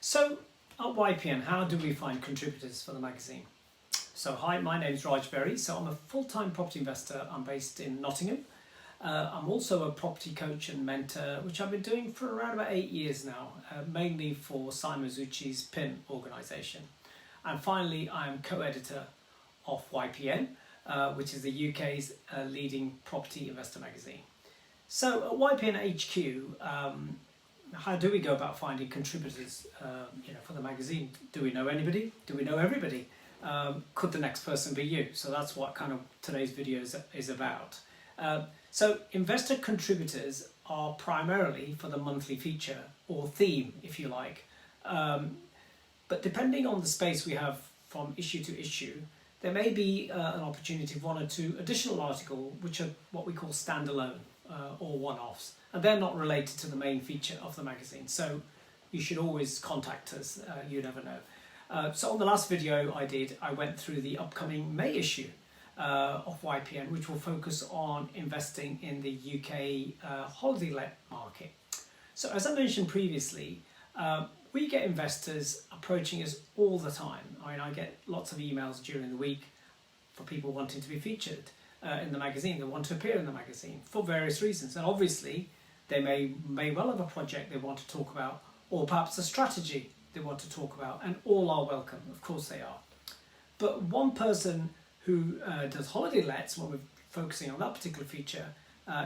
So at YPN, how do we find contributors for the magazine? So hi, my name is 𝐟𝐲𝐧𝐝. So I'm a full-time property investor. I'm based in Nottingham. I'm also a property coach and mentor, which I've been doing for around about 8 years now, mainly for 𝐼𝐸𝐧𝐝's PIN organisation. And finally, I'm co-editor of YPN, which is the UK's leading property investor magazine. So at YPN HQ, how do we go about finding contributors for the magazine? Do we know anybody? Do we know everybody? Could the next person be you? So that's what kind of today's video is about. So investor contributors are primarily for the monthly feature or theme, if you like. But depending on the space we have from issue to issue, there may be an opportunity for 1 or 2 additional articles which are what we call standalone or one-offs. And they're not related to the main feature of the magazine. So you should always contact us, you never know. So on the last video I went through the upcoming May issue of YPN, which will focus on investing in the UK holiday let market. So as I mentioned previously, we get investors approaching us all the time. I mean, I get lots of emails during the week for people wanting to be featured in the magazine. They want to appear in the magazine for various reasons. And obviously, they may well have a project they want to talk about, or perhaps a strategy they want to talk about, and all are welcome. Of course they are. But one person who does holiday lets, when we're focusing on that particular feature,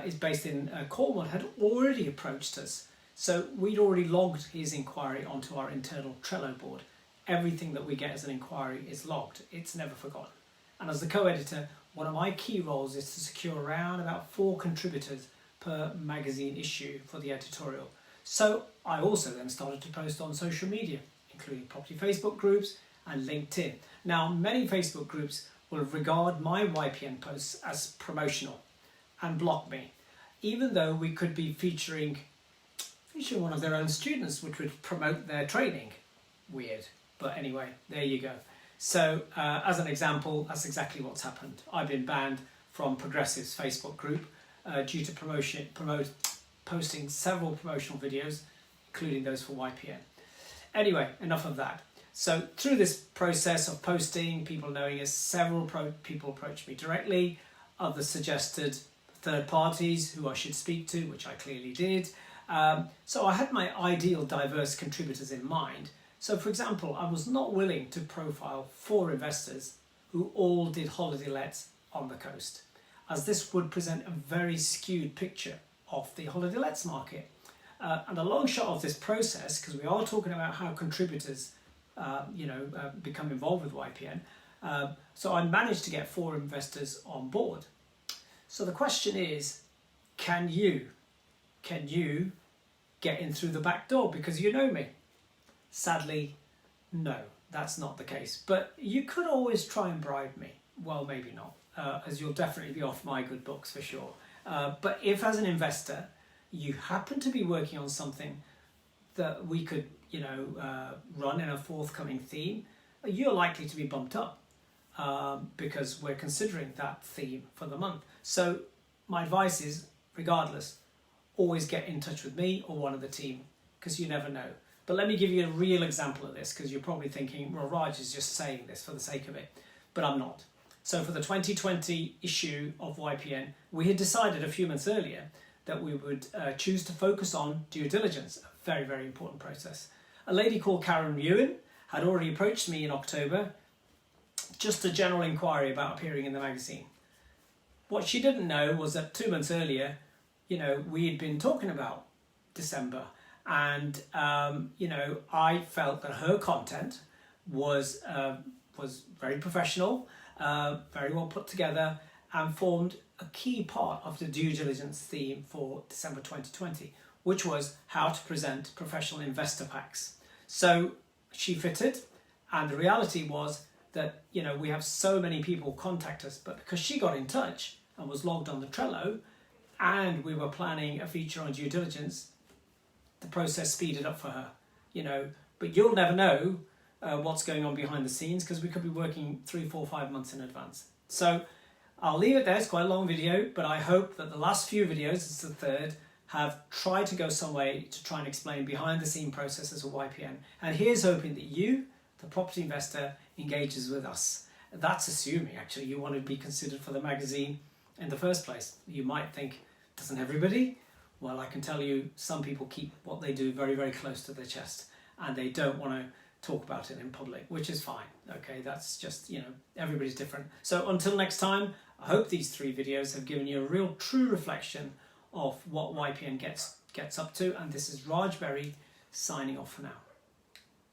is based in Cornwall, had already approached us. So we'd already logged his inquiry onto our internal Trello board. Everything that we get as an inquiry is logged. It's never forgotten. And as the co-editor, one of my key roles is to secure around about 4 contributors per magazine issue for the editorial. So I also then started to post on social media, including property Facebook groups and LinkedIn. Now, many Facebook groups will regard my YPN posts as promotional and block me, even though we could be featuring one of their own students, which would promote their training. Weird, but anyway, there you go. So as an example, that's exactly what's happened. I've been banned from Progressive's Facebook group due to posting several promotional videos, including those for YPN. Anyway, enough of that. So through this process of posting, people knowing us, several people approached me directly. Others suggested third parties who I should speak to, which I clearly did. So I had my ideal diverse contributors in mind. So for example, I was not willing to profile 4 investors who all did holiday lets on the coast, as this would present a very skewed picture of the holiday lets market. And a long shot of this process, because we are talking about how contributors become involved with YPN, so I managed to get 4 investors on board. So the question is, can you get in through the back door because you know me? Sadly, no, that's not the case. But you could always try and bribe me. Well, maybe not, as you'll definitely be off my good books for sure. But if as an investor, you happen to be working on something that we could, run in a forthcoming theme, you're likely to be bumped up because we're considering that theme for the month. So my advice is, regardless, always get in touch with me or one of the team, because you never know. But let me give you a real example of this, because you're probably thinking, well, Raj is just saying this for the sake of it, but I'm not. So for the 2020 issue of YPN, we had decided a few months earlier that we would choose to focus on due diligence, a very, very important process. A lady called Karen Ewan had already approached me in October, just a general inquiry about appearing in the magazine. What she didn't know was that 2 months earlier, we had been talking about December, and I felt that her content was very professional, very well put together, and formed a key part of the due diligence theme for December 2020, which was how to present professional investor packs. So she fitted, and the reality was that we have so many people contact us, but because she got in touch and was logged on the Trello, and we were planning a feature on due diligence, the process speeded up for her, But you'll never know what's going on behind the scenes, because we could be working 3, 4, 5 months in advance. So I'll leave it there. It's quite a long video, but I hope that the last few videos, it's the 3rd, have tried to go some way to try and explain behind the scene processes of YPN. And here's hoping that you, the property investor, engages with us. That's assuming actually you want to be considered for the magazine in the first place. You might think, doesn't everybody? Well, I can tell you some people keep what they do very, very close to their chest, and they don't want to talk about it in public, which is fine. Okay, that's just, you know, everybody's different. So until next time, I hope these 3 videos have given you a real true reflection of what YPN gets up to, and this is Raj Berry signing off for now.